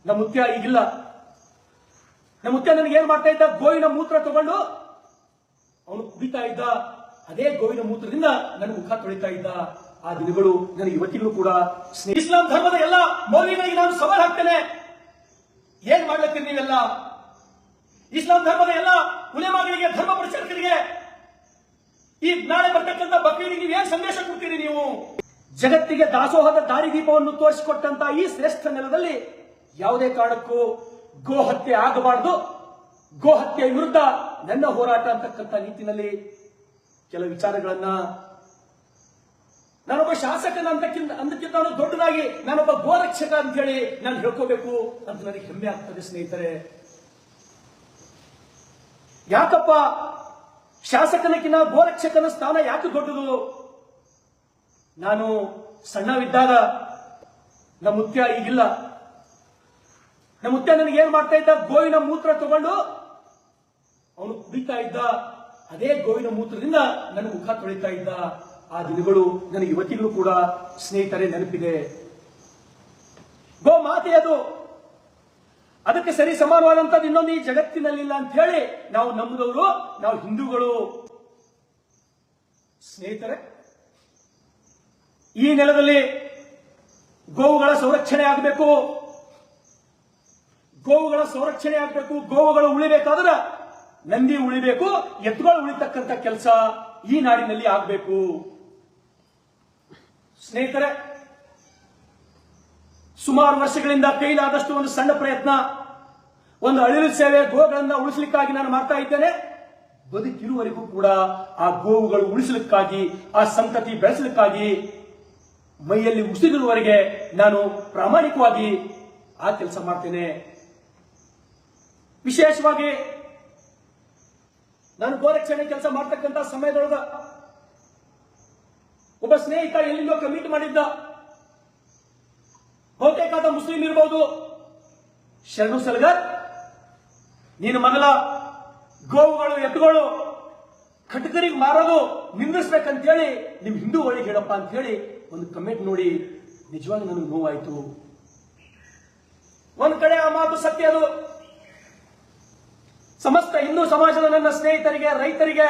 ನಮ್ಮ ಮುತ್ಯ ಈಗಿಲ್ಲ. ನಮ್ಮ ಮುತ್ಯ ನನಗೆ ಏನ್ ಮಾಡ್ತಾ ಇದ್ದ, ಗೋವಿನ ಮೂತ್ರ ತಗೊಂಡು ಅವನು ಕುಡಿತಾ ಇದ್ದ. ಅದೇ ಗೋವಿನ ಮೂತ್ರದಿಂದ ನನ್ನ ಮುಖ ತೊಳಿತಾ ಇದ್ದ. ಆ ದಿನಗಳು ನನಗೆ ಇವತ್ತಿಗೂ ಕೂಡ ಇಸ್ಲಾಂ ಧರ್ಮದ ಎಲ್ಲ ಮೌಲ್ಯಗಳಿಗೆ ನಾನು ಸವಾಲ್ ಹಾಕ್ತೇನೆ. ಏನ್ ಮಾಡ್ಲತ್ತೀರಿ ನೀವೆಲ್ಲ? ಇಸ್ಲಾಂ ಧರ್ಮದ ಎಲ್ಲ ಉಲೇಮಾಗಳಿಗೆ, ಧರ್ಮ ಪ್ರಚಾರಕರಿಗೆ ಈ ನಾಳೆ ಬರ್ತಕ್ಕಂಥ ಬಕ್ರೀದಿಗೆ ನೀವು ಏನ್ ಸಂದೇಶ ಕೊಡ್ತೀರಿ? ನೀವು ಜಗತ್ತಿಗೆ ದಾಸೋಹದ ದಾರಿದೀಪವನ್ನು ತೋರಿಸಿಕೊಟ್ಟಂತ ಈ ಶ್ರೇಷ್ಠ ನೆಲದಲ್ಲಿ ಯಾವುದೇ ಕಾರಣಕ್ಕೂ ಗೋ ಹತ್ಯೆ ಆಗಬಾರದು. ಗೋ ಹತ್ಯೆ ವಿರುದ್ಧ ನನ್ನ ಹೋರಾಟ ಅಂತಕ್ಕಂಥ ನಿಟ್ಟಿನಲ್ಲಿ ಕೆಲವು ವಿಚಾರಗಳನ್ನ ನಾನೊಬ್ಬ ಶಾಸಕನ ಅಂದಕ್ಕಿಂತ ದೊಡ್ಡದಾಗಿ ನಾನೊಬ್ಬ ಗೋರಕ್ಷಕ ಅಂತ ಹೇಳಿ ನಾನು ಹೇಳ್ಕೋಬೇಕು ಅಂತ ನನಗೆ ಹೆಮ್ಮೆ ಆಗ್ತದೆ ಸ್ನೇಹಿತರೆ. ಯಾಕಪ್ಪ ಶಾಸಕನಕ್ಕಿಂತ ಗೋರಕ್ಷಕನ ಸ್ಥಾನ ಯಾಕೆ ದೊಡ್ಡದು? ನಾನು ಸಣ್ಣವಿದ್ದಾಗ ನಮ್ಮ ಮುತ್ಯ ಈಗಿಲ್ಲ. ನಮ್ಮ ಮುತ್ಯ ನನಗೆ ಏನ್ ಮಾಡ್ತಾ ಇದ್ದ, ಗೋವಿನ ಮೂತ್ರ ತಗೊಂಡು ಅವನು ಕುಡಿತಾ ಇದ್ದ. ಅದೇ ಗೋವಿನ ಮೂತ್ರದಿಂದ ನನ್ನ ಮುಖ ತೊಳಿತಾ ಇದ್ದ. ಆ ದಿನಗಳು ನನಗೆ ಇವತ್ತಿಗೂ ಕೂಡ ಸ್ನೇಹಿತರೆ ನೆನಪಿದೆ. ಗೋ ಮಾತೆ ಅದು, ಅದಕ್ಕೆ ಸರಿ ಸಮಾನವಾದಂತದ್ದು ಇನ್ನೊಂದು ಈ ಜಗತ್ತಿನಲ್ಲಿಲ್ಲ ಅಂತ ಹೇಳಿ ನಾವು ನಂಬಿದವರು, ನಾವು ಹಿಂದೂಗಳು. ಸ್ನೇಹಿತರೆ, ಈ ನೆಲದಲ್ಲಿ ಗೋವುಗಳ ಸಂರಕ್ಷಣೆ ಆಗಬೇಕು. ಗೋವುಗಳ ಸಂರಕ್ಷಣೆ ಆಗಬೇಕು. ಗೋವುಗಳು ಉಳಿಬೇಕಾದ್ರೆ ನಂದಿ ಉಳಿಬೇಕು, ಎತ್ತುಗಳು ಉಳಿತಕ್ಕಂಥ ಕೆಲಸ ಈ ನಾಡಿನಲ್ಲಿ ಆಗಬೇಕು. ಸ್ನೇಹಿತರೆ, ಸುಮಾರು ವರ್ಷಗಳಿಂದ ಕೈಲಾದಷ್ಟು ಒಂದು ಸಣ್ಣ ಪ್ರಯತ್ನ, ಒಂದು ಅಳಿಲು ಸೇವೆ ಗೋಗಳನ್ನ ಉಳಿಸಲಿಕ್ಕಾಗಿ ನಾನು ಮಾಡ್ತಾ ಇದ್ದೇನೆ. ಬದುಕಿರುವವರೆಗೂ ಕೂಡ ಆ ಗೋವುಗಳು ಉಳಿಸಲಿಕ್ಕಾಗಿ, ಆ ಸಂತತಿ ಬೆಳೆಸಲಿಕ್ಕಾಗಿ ಮೈಯಲ್ಲಿ ಉಸಿರಿರುವವರೆಗೆ ನಾನು ಪ್ರಾಮಾಣಿಕವಾಗಿ ಆ ಕೆಲಸ ಮಾಡ್ತೇನೆ. ವಿಶೇಷವಾಗಿ ನಾನು ಗೋರಕ್ಷಣೆ ಕೆಲಸ ಮಾಡ್ತಕ್ಕಂಥ ಸಮಯದೊಳಗ ಒಬ್ಬ ಸ್ನೇಹಿತ ಎಲ್ಲಿಂದೋ ಕಮಿಟ್ ಮಾಡಿದ್ದ. ಬಹುತೇಕಾದ ಮುಸ್ಲಿಂ ಇರಬಹುದು. ಶರಣು ಸಲ್ಗರ್, ನೀನು ಮೊದಲ ಗೋವುಗಳು, ಎತ್ತುಗಳು ಖಡ್ಗರಿಗೆ ಮಾರೋದು ನಿಂದಿಸ್ಬೇಕಂತ ಹೇಳಿ ನಿಮ್ ಹಿಂದೂಗಳಿಗೆ ಹೇಳಪ್ಪ ಅಂತ ಹೇಳಿ ಒಂದು ಕಮೆಂಟ್ ನೋಡಿ ನಿಜವಾಗಿ ನನಗೆ ನೋವಾಯಿತು. ಒಂದ್ ಕಡೆ ಆ ಮಾತು ಸತ್ಯ. ಅದು ಸಮಸ್ತ ಹಿಂದೂ ಸಮಾಜದ ನನ್ನ ಸ್ನೇಹಿತರಿಗೆ, ರೈತರಿಗೆ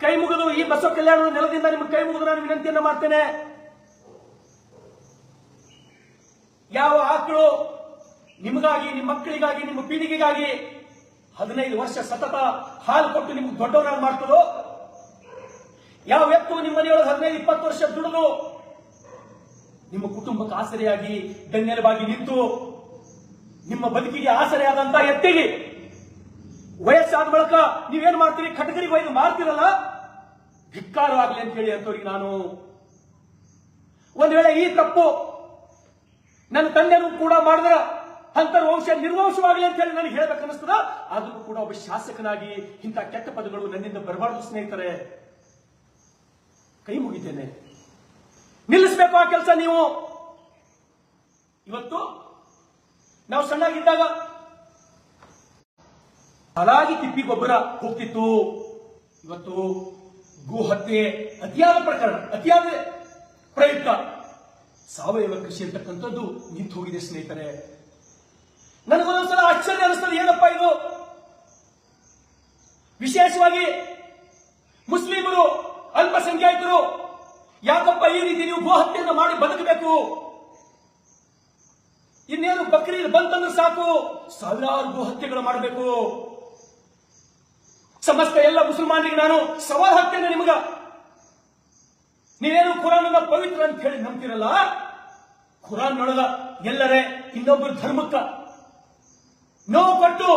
ಕೈ ಮುಗಿದು, ಈ ಬಸವ ಕಲ್ಯಾಣದ ನೆಲದಿಂದ ನಿಮ್ಗೆ ಕೈ ಮುಗಿದು ನಾನು ವಿನಂತಿಯನ್ನ ಮಾಡ್ತೇನೆ. ಯಾವ ಆಕಳು ನಿಮಗಾಗಿ, ನಿಮ್ಮ ಮಕ್ಕಳಿಗಾಗಿ, ನಿಮ್ಮ ಪೀಳಿಗೆಗಾಗಿ 15 ವರ್ಷ ಸತತ ಹಾಲು ಕೊಟ್ಟು ನಿಮ್ಗೆ ದೊಡ್ಡವರಾಗಿ ಮಾಡ್ತದೋ, ಯಾವ ಎತ್ತು ನಿಮ್ಮ ಮನೆಯೊಳಗೆ 15-20 ವರ್ಷ ದುಡಿದು ನಿಮ್ಮ ಕುಟುಂಬಕ್ಕೆ ಆಸರೆಯಾಗಿ ಬೆನ್ನೆಲುಬಾಗಿ ನಿಂತು ನಿಮ್ಮ ಬದುಕಿಗೆ ಆಸರೆಯಾದಂತ ಎತ್ತಿಗೆ ವಯಸ್ಸಾದ ಬಳಿಕ ನೀವೇನ್ ಮಾಡ್ತೀರಿ, ಖಡ್ಗರಿಗೆ ಒಯ್ದು ಮಾರ್ತಿರಲ್ಲ, ಧಿಕ್ಕಾರವಾಗಲಿ ಅಂತ ಹೇಳಿ ಅಂತವ್ರಿಗೆ ನಾನು, ಒಂದ್ ವೇಳೆ ಈ ತಪ್ಪು ನನ್ನ ತಂದೆನೂ ಕೂಡ ಮಾಡಿದ್ರ ಅಂತರ್ ವಂಶ ನಿರ್ವಂಶವಾಗಲಿ ಅಂತ ಹೇಳಿ ನನಗೆ ಹೇಳ್ಬೇಕನ್ನಿಸ್ತದ. ಆದ್ರೂ ಕೂಡ ಒಬ್ಬ ಶಾಸಕನಾಗಿ ಇಂಥ ಕೆಟ್ಟ ಪದಗಳು ನನ್ನಿಂದ ಬರಬಾರದು ಸ್ನೇಹಿತರೆ. ಕೈ ಮುಗಿತೇನೆ, ನಿಲ್ಲಿಸಬೇಕು ಆ ಕೆಲಸ ನೀವು. ಇವತ್ತು ನಾವು ಸಣ್ಣಾಗಿದ್ದಾಗ ಹಾಲಾಗಿ ತಿಪ್ಪಿ ಗೊಬ್ಬರ ಹೋಗ್ತಿತ್ತು. ಇವತ್ತು ಗೋ ಹತ್ಯೆ ಅತಿಯಾದ ಪ್ರಕರಣ, ಅತಿಯಾದ ಪ್ರಯುಕ್ತ ಸಾವಯವ ಕೃಷಿ ಅಂತಕ್ಕಂಥದ್ದು ನಿಂತು ಹೋಗಿದೆ ಸ್ನೇಹಿತರೆ. ನನಗೊಂದೊಂದ್ಸಲ ಆಶ್ಚರ್ಯ ಅನಿಸ್ತದೆ, ಏನಪ್ಪಾ ಇದು? ವಿಶೇಷವಾಗಿ ಮುಸ್ಲಿಮರು, ಅಲ್ಪಸಂಖ್ಯಾತರು ಯಾಕಪ್ಪ ಈ ರೀತಿ ನೀವು ಗೋ ಹತ್ಯೆಯನ್ನು ಮಾಡಿ ಬದುಕಬೇಕು? ಇನ್ನೇನು ಬಕ್ರೀದ್ ಬಂತಂದ್ರೆ ಸಾಕು ಸಾವಿರಾರು ಗೋ ಹತ್ಯೆಗಳು ಮಾಡಬೇಕು. ಸಮಸ್ತ ಎಲ್ಲ ಮುಸಲ್ಮಾನರಿಗೆ ನಾನು ಸವಾಲ್ ಹಾಕ್ತೇನೆ ನಿಮಗ. ನೀವೇನು ಕುರಾನ್ ಪವಿತ್ರ ಅಂತ ಹೇಳಿ ನಂಬ್ತಿರಲ್ಲ, ಕುರಾನ್ ನೊಳಗ ಎಲ್ಲರೇ ಇನ್ನೊಬ್ಬರ ಧರ್ಮಕ್ಕ ನೋವು ಕೊಟ್ಟು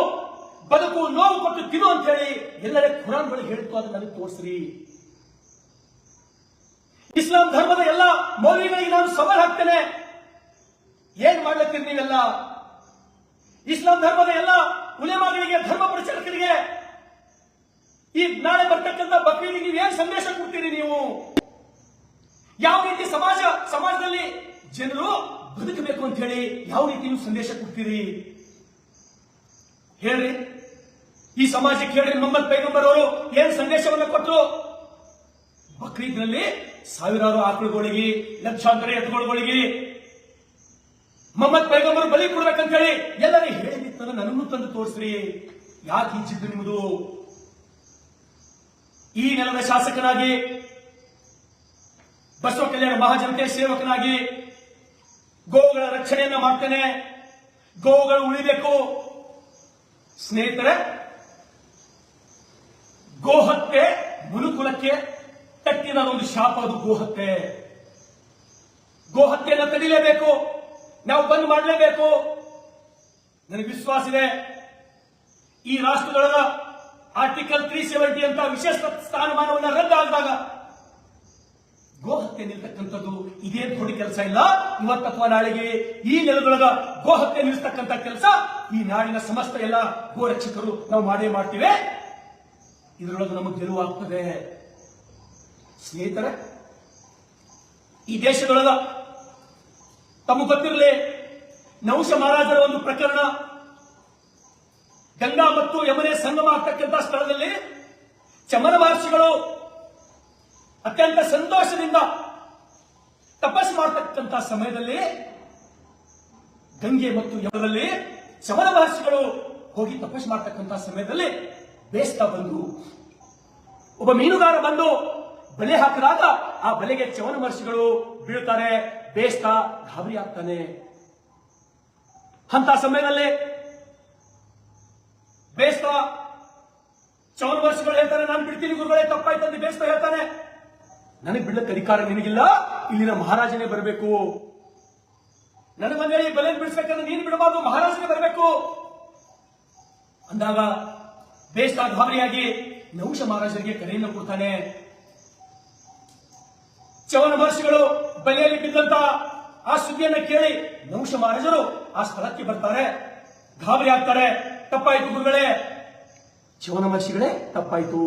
ಬದುಕು, ನೋವು ಕೊಟ್ಟು ತಿನ್ನು ಅಂತ ಹೇಳಿ ಎಲ್ಲರೇ ಕುರಾನ್ ಬಳಿ ಹೇಳಿತ್ತು, ಅದನ್ನ ನನಗೆ ತೋರಿಸ್ರಿ. ಇಸ್ಲಾಂ ಧರ್ಮದ ಎಲ್ಲ ಮೌಲ್ಯಗಳಿಗೆ ನಾನು ಸವಾಲ್ ಹಾಕ್ತೇನೆ. ಏನ್ ಮಾಡ್ಲತ್ತೀರಿ ನೀವೆಲ್ಲ? ಇಸ್ಲಾಂ ಧರ್ಮದ ಎಲ್ಲ ಉಲೇಮಾಗಳಿಗೆ, ಧರ್ಮ ಪ್ರಚಾರಕರಿಗೆ ಈ ನಾಳೆ ಬರ್ತಕ್ಕಂಥ ಬಕ್ರೀದಿಗೆ ನೀವು ಏನ್ ಸಂದೇಶ ಕೊಡ್ತೀರಿ? ನೀವು ಯಾವ ರೀತಿ ಸಮಾಜದಲ್ಲಿ ಜನರು ಬದುಕಬೇಕು ಅಂತ ಹೇಳಿ ಯಾವ ರೀತಿ ನೀವು ಸಂದೇಶ ಕೊಡ್ತೀರಿ ಹೇಳ್ರಿ? ಈ ಸಮಾಜಕ್ಕೆ ಹೇಳ್ರಿ. ಮೊಹಮ್ಮದ್ ಪೈಗಂಬರ್ ಅವರು ಏನ್ ಸಂದೇಶವನ್ನು ಕೊಟ್ಟರು? ಬಕ್ರೀದ್ನಲ್ಲಿ ಸಾವಿರಾರು ಆಕಳುಗಳಿಗೆ, ಲಕ್ಷಾಂತರ ಎತ್ತುಗಳಿಗೆ ಮೊಹಮ್ಮದ್ ಪೈಗಂಬರ್ ಬಲಿ ಕೊಡ್ಬೇಕಂತ ಹೇಳಿ ಎಲ್ಲರೂ ಹೇಳಿತ್ತಲ್ಲ, ನನ್ನನ್ನು ತಂದು ತೋರಿಸ್ರಿ. ಯಾಕೆ ಈ ಜಿದ್ದು ನಿಮ್ಮದು? ಈ ನೆಲದ ಶಾಸಕನಾಗಿ, ಬಸವ ಕಲ್ಯಾಣ ಮಹಾಜನತೆ ಸೇವಕನಾಗಿ ಗೋವುಗಳ ರಕ್ಷಣೆಯನ್ನ ಮಾಡ್ತೇನೆ. ಗೋವುಗಳು ಉಳಿಬೇಕು. ಸ್ನೇಹಿತರೆ, ಗೋಹತ್ಯೆ ಮನುಕುಲಕ್ಕೆ ತಟ್ಟಿನ ಒಂದು ಶಾಪ. ಅದು ಗೋಹತ್ಯೆ. ಗೋಹತ್ಯೆಯನ್ನು ತಡಿಲೇಬೇಕು. ನಾವು ಬಂದ್ ಮಾಡಲೇಬೇಕು. ನನಗೆ ವಿಶ್ವಾಸ ಇದೆ, ಈ ರಾಷ್ಟ್ರದೊಳಗ ಆರ್ಟಿಕಲ್ 370 ಅಂತ ವಿಶೇಷ ಸ್ಥಾನಮಾನವನ್ನು ರದ್ದಾದಾಗ ಗೋಹತ್ಯೆ ನಿಲ್ತಕ್ಕಂಥದ್ದು ಇದೇನು ದೊಡ್ಡ ಕೆಲಸ ಇಲ್ಲ. ಇವತ್ತು ಅಥವಾ ನಾಳೆಗೆ ಈ ನೆಲದೊಳಗ ಗೋಹತ್ಯೆ ನಿಲ್ಲಿಸ್ತಕ್ಕಂಥ ಕೆಲಸ ಈ ನಾಡಿನ ಸಮಸ್ತ ಎಲ್ಲ ಗೋರಕ್ಷಕರು ನಾವು ಮಾಡೇ ಮಾಡ್ತೀವಿ. ಇದರೊಳಗೆ ನಮಗೆ ಗೆಲುವಾಗ್ತದೆ. ಸ್ನೇಹಿತರೆ, ಈ ದೇಶದೊಳಗ ತಮಗೆ ಗೊತ್ತಿರಲಿ, ನಹುಷ ಮಹಾರಾಜರ ಒಂದು ಪ್ರಕರಣ, ಗಂಗಾ ಮತ್ತು ಯಮುನೆ ಸಂಗಮ ಆಗ್ತಕ್ಕಂಥ ಸ್ಥಳದಲ್ಲಿ ಚಮನ ಮಹರ್ಷಿಗಳು ಅತ್ಯಂತ ಸಂತೋಷದಿಂದ ತಪಸ್ ಮಾಡತಕ್ಕಂಥ ಸಮಯದಲ್ಲಿ ಗಂಗೆ ಮತ್ತು ಯಮುನಲ್ಲಿ ಚಮನ ಮಹರ್ಷಿಗಳು ಹೋಗಿ ತಪಸ್ ಮಾಡತಕ್ಕಂಥ ಸಮಯದಲ್ಲಿ ಬೇಸ್ತಾ ಬಂದು ಒಬ್ಬ ಮೀನುಗಾರ ಬಂದು ಬಲೆ ಹಾಕಿದಾಗ ಆ ಬಲೆಗೆ ಚಮನ ಮಹರ್ಷಿಗಳು ಬೀಳ್ತಾರೆ. ಬೇಸ್ತಾ ಗಾಬರಿ ಆಗ್ತಾನೆ. ಅಂತ ಸಮಯದಲ್ಲಿ ಬೇಸ್ತಾ ಚಮನ ಮಹರ್ಷಿಗಳು ಹೇಳ್ತಾರೆ, ನಾನು ಬಿಡ್ತೀನಿ ಗುರುಗಳೇ, ತಪ್ಪಾಯ್ತಂದು. ಬೇಸ್ತಾ ಹೇಳ್ತಾನೆ, ನನಗೆ ಬಿಡ್ಲಕ್ಕೆ ಅಧಿಕಾರ ನಿನಗಿಲ್ಲ, ಇಲ್ಲಿನ ಮಹಾರಾಜನೇ ಬರಬೇಕು. ನನಗೆ ಈ ಬಲೆ ಬಿಡಿಸ್ಬೇಕಂದ್ರೆ ನೀನು ಬಿಡಬಾರ್ದು, ಮಹಾರಾಜನೇ ಬರಬೇಕು ಅಂದಾಗ ಬೇಸ್ತಾ ಗಾಬರಿಯಾಗಿ ನಹುಷ ಮಹಾರಾಜರಿಗೆ ಕರೆಯನ್ನು ಕೊಡ್ತಾನೆ. ಚವನ ಮಹರ್ಷಿಗಳು ಬಲೆಯಲ್ಲಿ ಬಿದ್ದಂತ ಆ ಸುದ್ದಿಯನ್ನು ಕೇಳಿ ನಹುಷ ಮಹಾರಾಜರು ಆ ಸ್ಥಳಕ್ಕೆ ಬರ್ತಾರೆ. ಗಾಬರಿ ಆಗ್ತಾರೆ. ತಪ್ಪಾಯ್ತು ಗುರುಗಳೇ. ಚವನ ಮಹರ್ಷಿಗಳೇ, ತಪ್ಪಾಯ್ತು.